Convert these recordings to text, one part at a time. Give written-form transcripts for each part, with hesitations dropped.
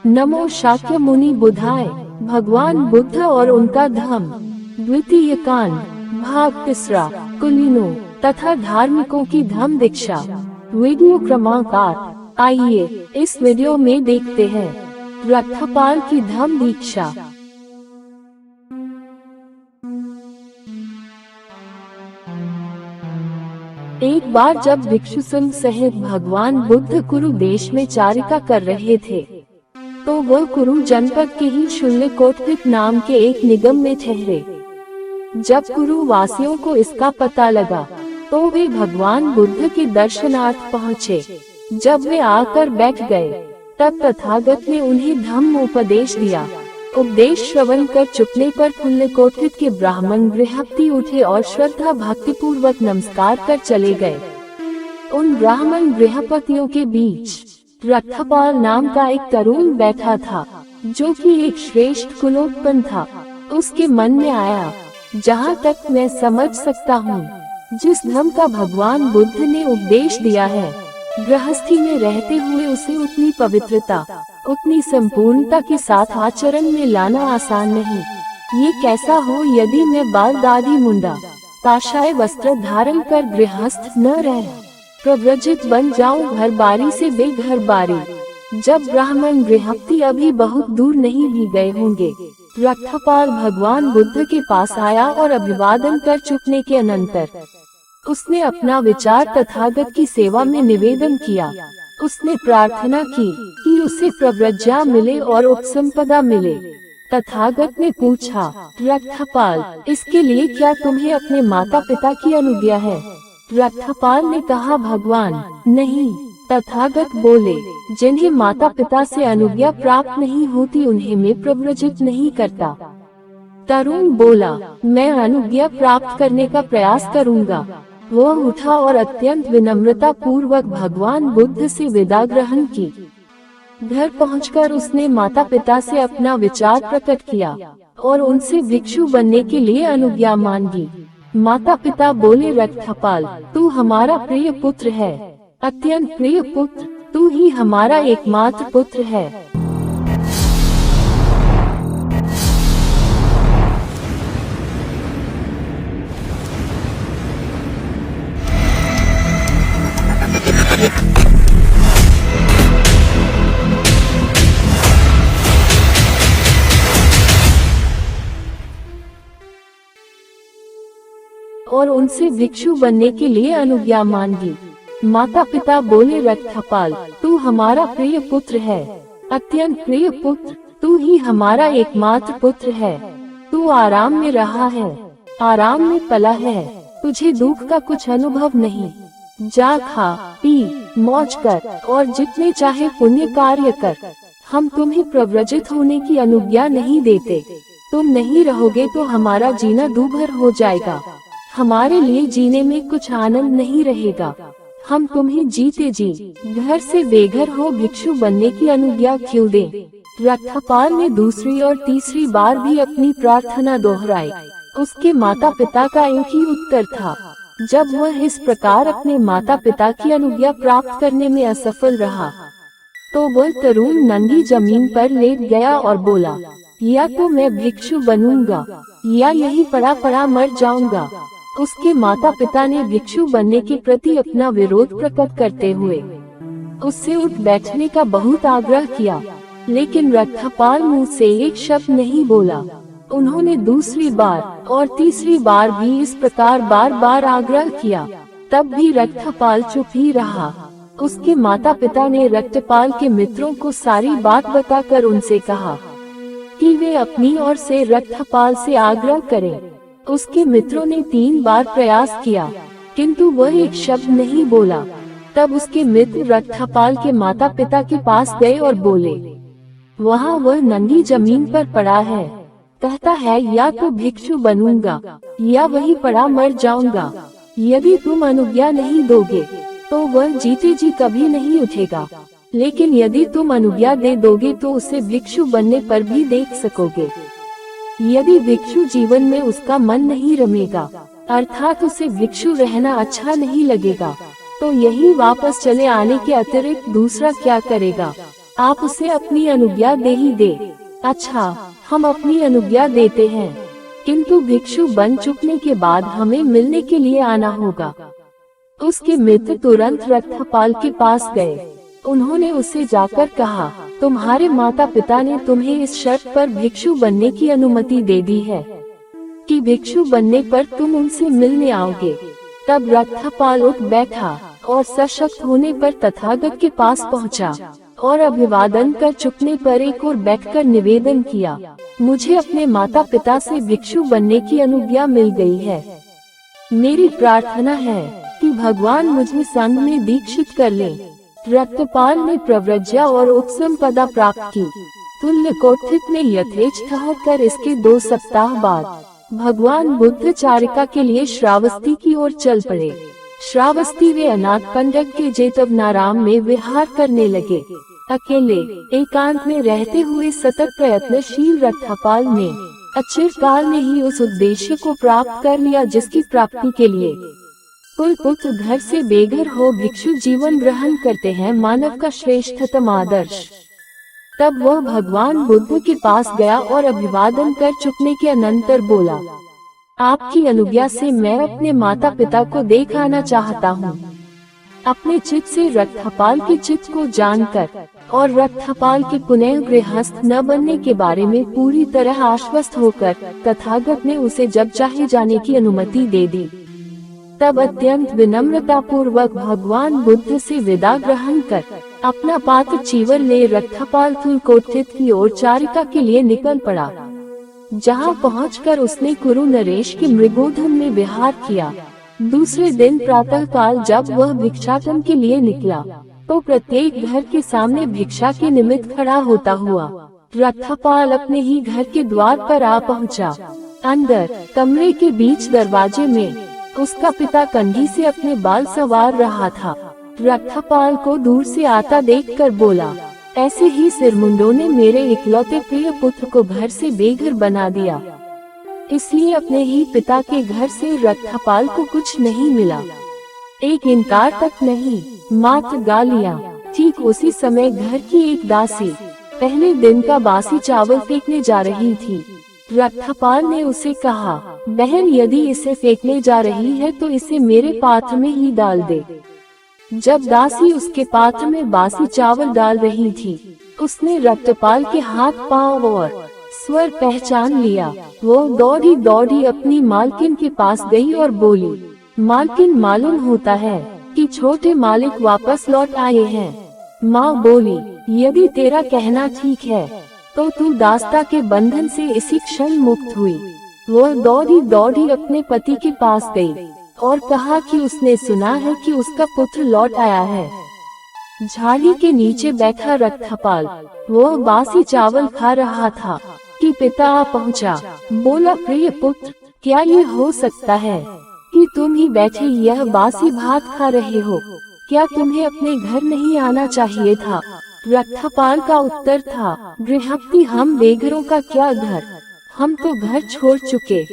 नमो शाक्य मुनि बुधाय। भगवान बुद्ध और उनका धम्म, द्वितीय कांड, भाग 3, कुलीनों तथा धार्मिकों की धम्म दीक्षा। वीडियो क्रमांक 8। आइए इस वीडियो में देखते हैं रथपाल की धम्म दीक्षा। एक बार जब भिक्षु संघ सहित भगवान बुद्ध कुरु देश में चारिका कर रहे थे, तो वह कुरु जनपद के ही शूल्यकोटपीठ नाम के एक निगम में ठहरे। जब कुरु वासियों को इसका पता लगा, तो वे भगवान बुद्ध के दर्शनार्थ पहुँचे। जब वे आकर बैठ गए, तब तथागत ने उन्हें धम्म उपदेश दिया। उपदेश श्रवण कर चुकने पर शूल्यकोटपीठ के ब्राह्मण गृहस्थी उठे और श्रद्धा भक्ति पूर्वक नमस्कार कर चले गए। उन ब्राह्मण गृहपतियों के बीच रथपाल नाम का एक तरुण बैठा था, जो कि एक श्रेष्ठ कुलोत्पन्न था। उसके मन में आया, जहाँ तक मैं समझ सकता हूँ, जिस धम्म का भगवान बुद्ध ने उपदेश दिया है, गृहस्थी में रहते हुए उसे उतनी पवित्रता, उतनी संपूर्णता के साथ आचरण में लाना आसान नहीं। ये कैसा हो यदि मैं बाल दाढ़ी मुंडा काशाय वस्त्र धारण कर गृहस्थ न रह प्रव्रजित बन जाऊं घर बारी से बेघर बारी। जब ब्राह्मण गृहस्थी अभी बहुत दूर नहीं भी गए होंगे, रथपाल भगवान बुद्ध के पास आया और अभिवादन कर चुकने के अनंतर उसने अपना विचार तथागत की सेवा में निवेदन किया। उसने प्रार्थना की कि उसे प्रव्रज्या मिले और उपसंपदा मिले। तथागत ने पूछा, रथपाल, इसके लिए क्या तुम्हें अपने माता पिता की अनुज्ञा है? रथपाल ने कहा, भगवान, नहीं। तथागत बोले, जिन्हें माता पिता से अनुज्ञा प्राप्त नहीं होती उन्हें मैं प्रव्रजित नहीं करता। तरुण बोला, मैं अनुज्ञा प्राप्त करने का प्रयास करूंगा। वह उठा और अत्यंत विनम्रता पूर्वक भगवान बुद्ध से विदा ग्रहण की। घर पहुंचकर उसने माता पिता से अपना विचार प्रकट किया और उनसे भिक्षु बनने के लिए अनुज्ञा मांगी। माता पिता बोले, रथपाल, तू हमारा प्रिय पुत्र है, अत्यंत प्रिय पुत्र, तू ही हमारा एकमात्र पुत्र है। और उनसे भिक्षु बनने के लिए अनुज्ञा मांगी। माता पिता बोले, रथपाल, तू हमारा प्रिय पुत्र है, अत्यंत प्रिय पुत्र, तू ही हमारा एकमात्र पुत्र है। तू आराम में रहा है, आराम में पला है, तुझे दुख का कुछ अनुभव नहीं। जा खा पी मौज कर और जितने चाहे पुण्य कार्य कर। हम तुम्हें प्रव्रजित होने की अनुज्ञा नहीं देते। तुम नहीं रहोगे तो हमारा जीना दूभर हो जाएगा। हमारे लिए जीने में कुछ आनंद नहीं रहेगा। हम तुम्हें जीते जी घर से बेघर हो भिक्षु बनने की अनुज्ञा क्यों दें? रथपाल ने दूसरी और तीसरी बार भी अपनी प्रार्थना दोहराई। उसके माता पिता का एक ही उत्तर था। जब वह इस प्रकार अपने माता पिता की अनुज्ञा प्राप्त करने में असफल रहा, तो वह तरुण नंगी जमीन पर लेट गया और बोला, या तो मैं भिक्षु बनूंगा या यही पड़ा पड़ा मर जाऊंगा। उसके माता पिता ने भिक्षु बनने के प्रति अपना विरोध प्रकट करते हुए उससे उठ बैठने का बहुत आग्रह किया, लेकिन रथपाल मुंह से एक शब्द नहीं बोला। उन्होंने दूसरी बार और तीसरी बार भी इस प्रकार बार बार आग्रह किया, तब भी रथपाल चुप ही रहा। उसके माता पिता ने रथपाल के मित्रों को सारी बात बताकर उनसे कहा कि वे अपनी ओर से रथपाल से आग्रह करें। उसके मित्रों ने 3 बार प्रयास किया, किंतु वह एक शब्द नहीं बोला। तब उसके मित्र रथपाल के माता पिता के पास गए और बोले, वहाँ वह नंगी जमीन पर पड़ा है, कहता है या तो भिक्षु बनूंगा या वही पड़ा मर जाऊंगा। यदि तुम अनुज्ञा नहीं दोगे तो वह जीते जी कभी नहीं उठेगा, लेकिन यदि तुम अनुज्ञा दे दोगे तो उसे भिक्षु बनने पर भी देख सकोगे। यदि भिक्षु जीवन में उसका मन नहीं रमेगा अर्थात उसे भिक्षु रहना अच्छा नहीं लगेगा, तो यही वापस चले आने के अतिरिक्त दूसरा क्या करेगा। आप उसे अपनी अनुज्ञा दे ही दे। अच्छा, हम अपनी अनुज्ञा देते हैं, किंतु भिक्षु बन चुकने के बाद हमें मिलने के लिए आना होगा। उसके मित्र तुरंत रथपाल के पास गए। उन्होंने उसे जाकर कहा, तुम्हारे माता पिता ने तुम्हें इस शर्त पर भिक्षु बनने की अनुमति दे दी है कि भिक्षु बनने पर तुम उनसे मिलने आओगे। तब रथपाल उठ बैठा और सशक्त होने पर तथागत के पास पहुंचा और अभिवादन कर चुकने पर एक और बैठकर निवेदन किया, मुझे अपने माता पिता से भिक्षु बनने की अनुज्ञा मिल गई है। मेरी प्रार्थना है कि भगवान मुझे संघ में दीक्षित कर ले। रथपाल ने प्रव्रज्या और उपसंपदा प्राप्त की। तुल्यकोटित ने यथेच्छ कर इसके 2 सप्ताह बाद भगवान बुद्ध चारिका के लिए श्रावस्ती की ओर चल पड़े। श्रावस्ती वे अनाथ पंडक के जेतवनाराम में विहार करने लगे। अकेले एकांत में रहते हुए सतत प्रयत्नशील रथपाल ने अचिरकाल में ही उस उद्देश्य को प्राप्त कर लिया जिसकी प्राप्ति के लिए कुल पुत्र घर से बेघर हो भिक्षु जीवन ग्रहण करते हैं, मानव का श्रेष्ठतम आदर्श। तब वह भगवान बुद्ध के पास गया और अभिवादन कर चुकने के अनंतर बोला, आपकी अनुज्ञा से मैं अपने माता पिता को देख आना चाहता हूँ। अपने चित्त से रथपाल के चित्त को जानकर और रथपाल के पुनः गृहस्थ न बनने के बारे में पूरी तरह आश्वस्त होकर तथागत ने उसे जब चाहे जाने की अनुमति दे दी। तब अत्यंत विनम्रता पूर्वक भगवान बुद्ध से विदा ग्रहण कर अपना पात्र चीवर ले रथपाल तुल्यकोटित की ओर चारिका के लिए निकल पड़ा। जहां पहुंचकर उसने कुरु नरेश के मृगोधन में विहार किया। दूसरे दिन प्रातः काल जब वह भिक्षाटन के लिए निकला तो प्रत्येक घर के सामने भिक्षा के निमित्त खड़ा होता हुआ रथपाल अपने ही घर के द्वार पर आ पहुंचा। अंदर कमरे के बीच दरवाजे में उसका पिता कंघी से अपने बाल संवार रहा था। रथपाल को दूर से आता देखकर बोला, ऐसे ही सिरमुंडों ने मेरे इकलौते प्रिय पुत्र को घर से बेघर बना दिया। इसलिए अपने ही पिता के घर से रथपाल को कुछ नहीं मिला, एक इनकार तक नहीं, मात्र गालियां। ठीक उसी समय घर की एक दासी पहले दिन का बासी चावल फेंकने जा रही थी। रथपाल ने उसे कहा, बहन यदि इसे फेंकने जा रही है तो इसे मेरे पात्र में ही डाल दे। जब दासी उसके पात्र में बासी चावल डाल रही थी, उसने रथपाल के हाथ पांव और स्वर पहचान लिया। वो दौड़ी दौड़ी अपनी मालकिन के पास गई और बोली, मालकिन मालूम होता है कि छोटे मालिक वापस लौट आए हैं। माँ बोली, यदि तेरा कहना ठीक है तो तू दास्ता के बंधन से इसी क्षण मुक्त हुई। वो दौड़ी दौड़ी अपने पति के पास गई और कहा कि उसने सुना है कि उसका पुत्र लौट आया है। झाड़ी के नीचे बैठा रथपाल वो बासी चावल खा रहा था कि पिता आ पहुंचा। बोला, प्रिय पुत्र, क्या ये हो सकता है कि तुम ही बैठे यह बासी भात खा रहे हो? क्या तुम्हें अपने घर नहीं आना चाहिए था? रथपाल का उत्तर था, गृहस्थी हम बेघरों का क्या घर, हम तो घर छोड़ चुके।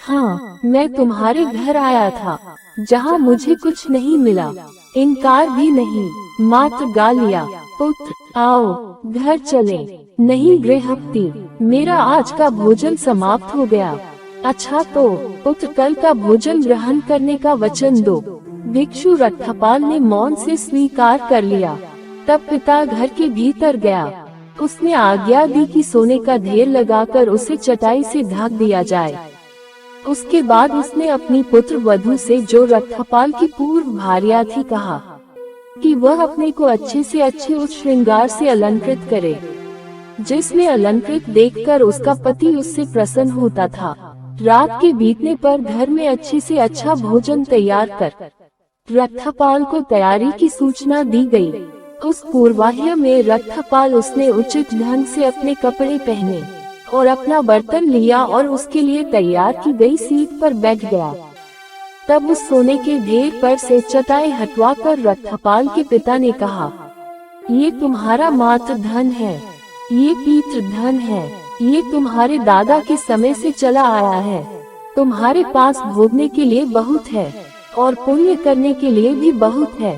हाँ, मैं तुम्हारे घर आया था जहाँ मुझे कुछ नहीं मिला, इनकार भी नहीं, मात्र गालियाँ। पुत्र आओ घर चले। नहीं गृहस्थी, मेरा आज का भोजन समाप्त हो गया। अच्छा तो पुत्र कल का भोजन ग्रहण करने का वचन दो। भिक्षु रथपाल ने मौन से स्वीकार कर लिया। तब पिता घर के भीतर गया। उसने आज्ञा दी कि सोने का ढेर लगाकर उसे चटाई से ढक दिया जाए। उसके बाद उसने अपनी पुत्र वधू से, जो रथपाल की पूर्व भार्या थी, कहा कि वह अपने को अच्छे से अच्छे उस श्रृंगार से अलंकृत करे जिसमें अलंकृत देखकर उसका पति उससे प्रसन्न होता था। रात के बीतने पर घर में अच्छे से अच्छा भोजन तैयार कर रथपाल को तैयारी की सूचना दी गई। उस पूर्वाह्न में रथपाल उसने उचित ढंग से अपने कपड़े पहने और अपना बर्तन लिया और उसके लिए तैयार की गई सीट पर बैठ गया। तब उस सोने के ढेर पर से चटाई हटवाकर रथपाल के पिता ने कहा, ये तुम्हारा मात्र धन है, ये पितृ धन है, ये तुम्हारे दादा के समय से चला आया है। तुम्हारे पास भोगने के लिए बहुत है और पुण्य करने के लिए भी बहुत है।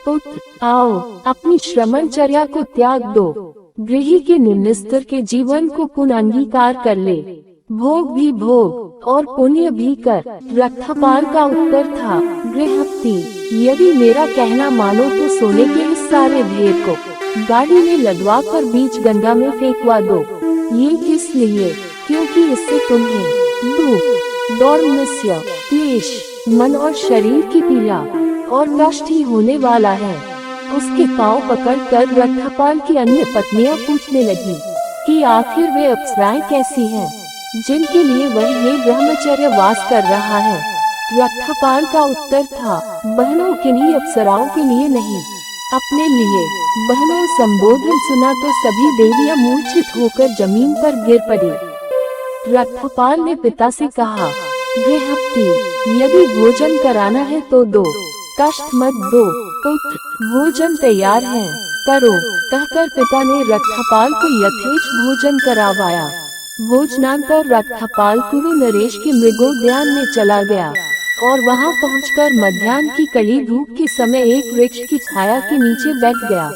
पुत्र, आओ अपनी श्रमणचर्या को त्याग दो। गृही के निम्न स्तर के जीवन को पुनः अंगीकार कर ले। भोग भी भोग और पुण्य भी कर। रथपाल का उत्तर था, गृहपति, यदि मेरा कहना मानो तो सोने के इस सारे ढेर को गाड़ी में लदवा कर बीच गंगा में फेंकवा दो। ये किस लिए? क्योंकि इससे तुम्हें दुख, दौर्मस्य, क्लेश, मन और शरीर की पीड़ा और कष्ट ही होने वाला है। उसके पांव पकड़कर रथपाल की अन्य पत्नियां पूछने लगी कि आखिर वे अप्सराएं कैसी हैं, जिनके लिए वह ये ब्रह्मचर्य वास कर रहा है। रथपाल का उत्तर था, बहनों किन्हीं अप्सराओं के लिए नहीं, अपने लिए। बहनों संबोधन सुना तो सभी देवियां मूर्छित होकर जमीन पर गिर पड़ी। रथपाल ने पिता से कहा, गृहपति, यदि भोजन कराना है तो दो, कष्ट मत दो। पुत्र, भोजन तैयार है, करो। कहकर पिता ने रथपाल को यथेच भोजन करवाया। भोजनांतर रथपाल कुरु नरेश के मृगोद्यान में चला गया और वहां पहुंचकर मध्याह्न की कड़ी धूप के समय एक वृक्ष की छाया के नीचे बैठ गया।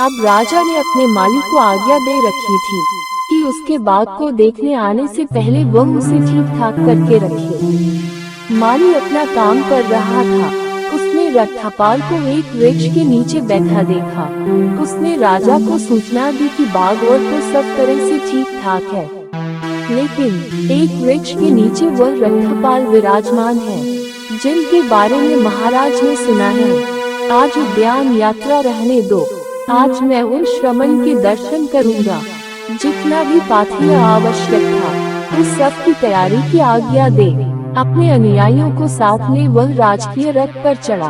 अब राजा ने अपने माली को आज्ञा दे रखी थी कि उसके बाग को देखने आने से पहले वह उसे ठीक ठाक करके रखे। माली अपना काम कर रहा था। उसने रथपाल को एक वृक्ष के नीचे बैठा देखा। उसने राजा को सूचना दी कि बाग और तो सब तरह से ठीक ठाक है, लेकिन एक वृक्ष के नीचे वह रथपाल विराजमान है, जिनके बारे में महाराज ने सुना है। आज उद्यान यात्रा रहने दो। आज मैं उन श्रमण के दर्शन करूंगा। जितना भी पाथेय आवश्यक था उस सब की तैयारी की आज्ञा दे। अपने अनुयायियों को साथ ले वह राजकीय रथ पर चढ़ा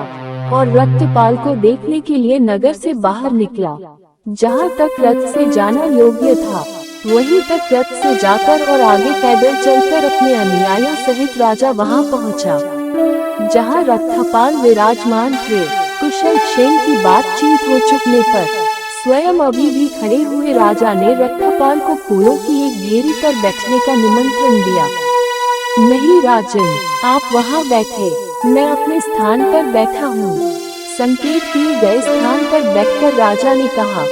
और रथपाल को देखने के लिए नगर से बाहर निकला। जहाँ तक रथ से जाना योग्य था वहीं तक रथ से जाकर और आगे पैदल चलकर अपने अनुयायियों सहित राजा वहाँ पहुँचा, जहाँ रथपाल विराजमान थे। कुशल क्षेम की बातचीत हो चुकने पर स्वयं अभी भी खड़े हुए राजा ने रथपाल को फूलों की एक ढेरी पर बैठने का निमंत्रण दिया। नहीं राजन, आप वहाँ बैठे, मैं अपने स्थान पर बैठा हूँ। संकेत किए गए स्थान पर बैठकर राजा ने कहा,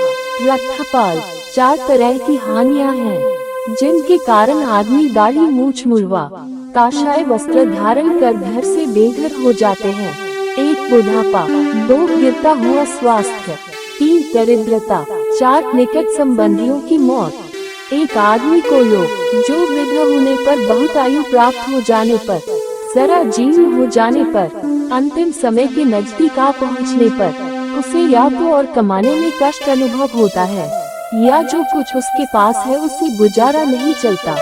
रथपाल, 4 तरह की हानियाँ हैं जिनके कारण आदमी दाढ़ी मूछ मुड़वा, काशाय वस्त्र धारण कर घर से बेघर हो जाते हैं। 1 बुढ़ापा, 2 गिरता हुआ स्वास्थ्य, 3 दरिद्रता, 4 निकट संबंधियों की मौत। 1 आदमी को लोग जो वृद्ध होने पर, बहुत आयु प्राप्त हो जाने पर, जरा जीर्ण हो जाने पर, अंतिम समय के नजदीक आ पहुँचने पर उसे या तो और कमाने में कष्ट अनुभव होता है या जो कुछ उसके पास है उससे गुजारा नहीं चलता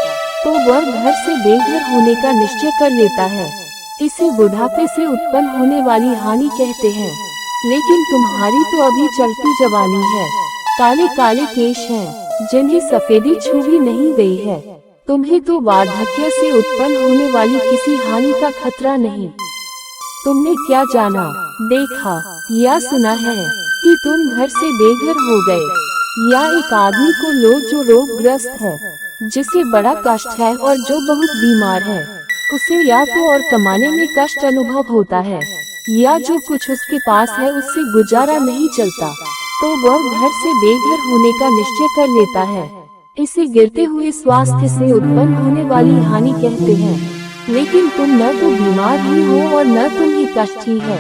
तो वह घर से बेघर होने का निश्चय कर लेता है। इसे बुढ़ापे से उत्पन्न होने वाली हानि कहते हैं। लेकिन तुम्हारी तो अभी चलती जवानी है, काले काले केश हैं जिन्हें सफेदी छू भी नहीं गई है। तुम्हें तो वार्धक्य से उत्पन्न होने वाली किसी हानि का खतरा नहीं। तुमने क्या जाना, देखा या सुना है कि तुम घर से बेघर हो गए, या एक आदमी को लो जो रोगग्रस्त है, जिसे बड़ा कष्ट है और जो बहुत बीमार है, उसे या तो और कमाने में कष्ट अनुभव होता है या जो कुछ उसके पास है उससे गुजारा नहीं चलता तो वह घर से बेघर होने का निश्चय कर लेता है। इसे गिरते हुए स्वास्थ्य से उत्पन्न होने वाली हानि कहते हैं। लेकिन तुम न तो बीमार ही हो और न तुम्हें कष्ट ही है।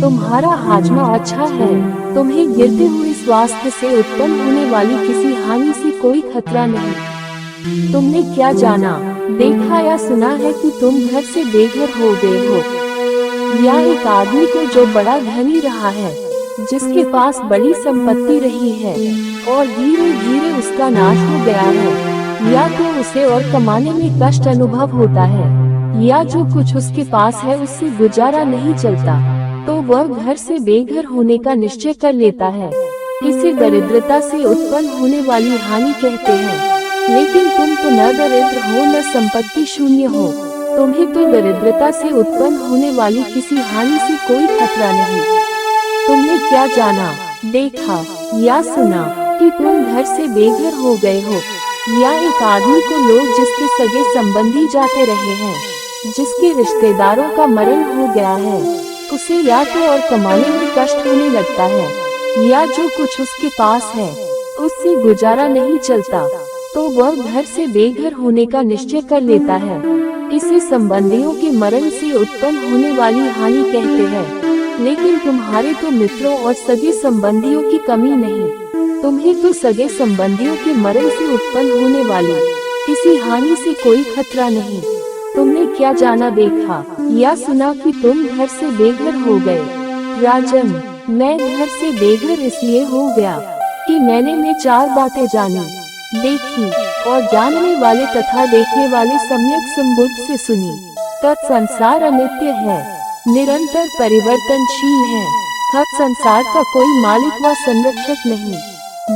तुम्हारा हाजमा अच्छा है, तुम्हें गिरते हुए स्वास्थ्य से उत्पन्न होने वाली किसी हानि से कोई खतरा नहीं। तुमने क्या जाना, देखा या सुना है कि तुम घर से बेघर हो गए हो, या एक आदमी को जो बड़ा धनी रहा है, जिसके पास बड़ी संपत्ति रही है और धीरे धीरे उसका नाश हो गया है, या तो उसे और कमाने में कष्ट अनुभव होता है या जो कुछ उसके पास है उससे गुजारा नहीं चलता तो वह घर से बेघर होने का निश्चय कर लेता है। इसे दरिद्रता से उत्पन्न होने वाली हानि कहते हैं। लेकिन तुम तो न दरिद्र हो न संपत्ति शून्य हो, तुम्हें तो दरिद्रता से उत्पन्न होने वाली किसी हानि से कोई खतरा नहीं। तुमने क्या जाना, देखा या सुना कि तुम घर से बेघर हो गए हो, या एक आदमी को लोग जिसके सगे संबंधी जाते रहे हैं, जिसके रिश्तेदारों का मरण हो गया है, उसे या तो और कमाने में कष्ट होने लगता है, या जो कुछ उसके पास है उससे गुजारा नहीं चलता, तो वह घर से बेघर होने का निश्चय कर लेता है। इसे संबंधियों के मरण से उत्पन्न होने वाली हानि कहते हैं। लेकिन तुम्हारे तो मित्रों और सगे संबंधियों की कमी नहीं, तुम्हें तो सगे संबंधियों के मरण से उत्पन्न होने वाली किसी हानि से कोई खतरा नहीं। तुमने क्या जाना देखा या सुना कि तुम घर से बेघर हो गए? राजन, मैं घर से बेघर इसलिए हो गया कि मैंने 4 बातें जानी, देखी और जानने वाले तथा देखने वाले सम्यक संबुद्ध से सुनी। तत्संसार अनित्य है, निरंतर परिवर्तनशील है। तत्संसार का कोई मालिक व संरक्षक नहीं।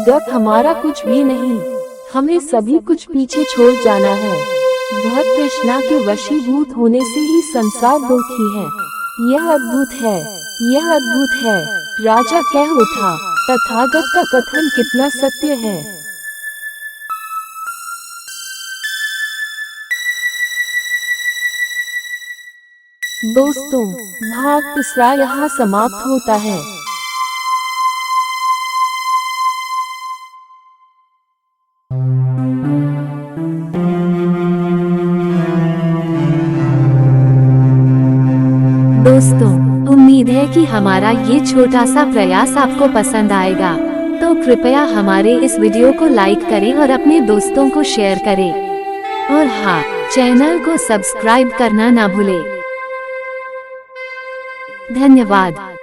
गत हमारा कुछ भी नहीं, हमें सभी कुछ पीछे छोड़ जाना है। भक्त तृष्णा के वशीभूत होने से ही संसार दुखी है। यह अद्भुत है, यह अद्भुत है। राजा कह उठा, तथागत का कथन कितना सत्य है। दोस्तों, भाग 3 यहाँ समाप्त होता है। दोस्तों, उम्मीद है कि हमारा ये छोटा सा प्रयास आपको पसंद आएगा, तो कृपया हमारे इस वीडियो को लाइक करें और अपने दोस्तों को शेयर करें। और हाँ, चैनल को सब्सक्राइब करना ना भूलें। धन्यवाद।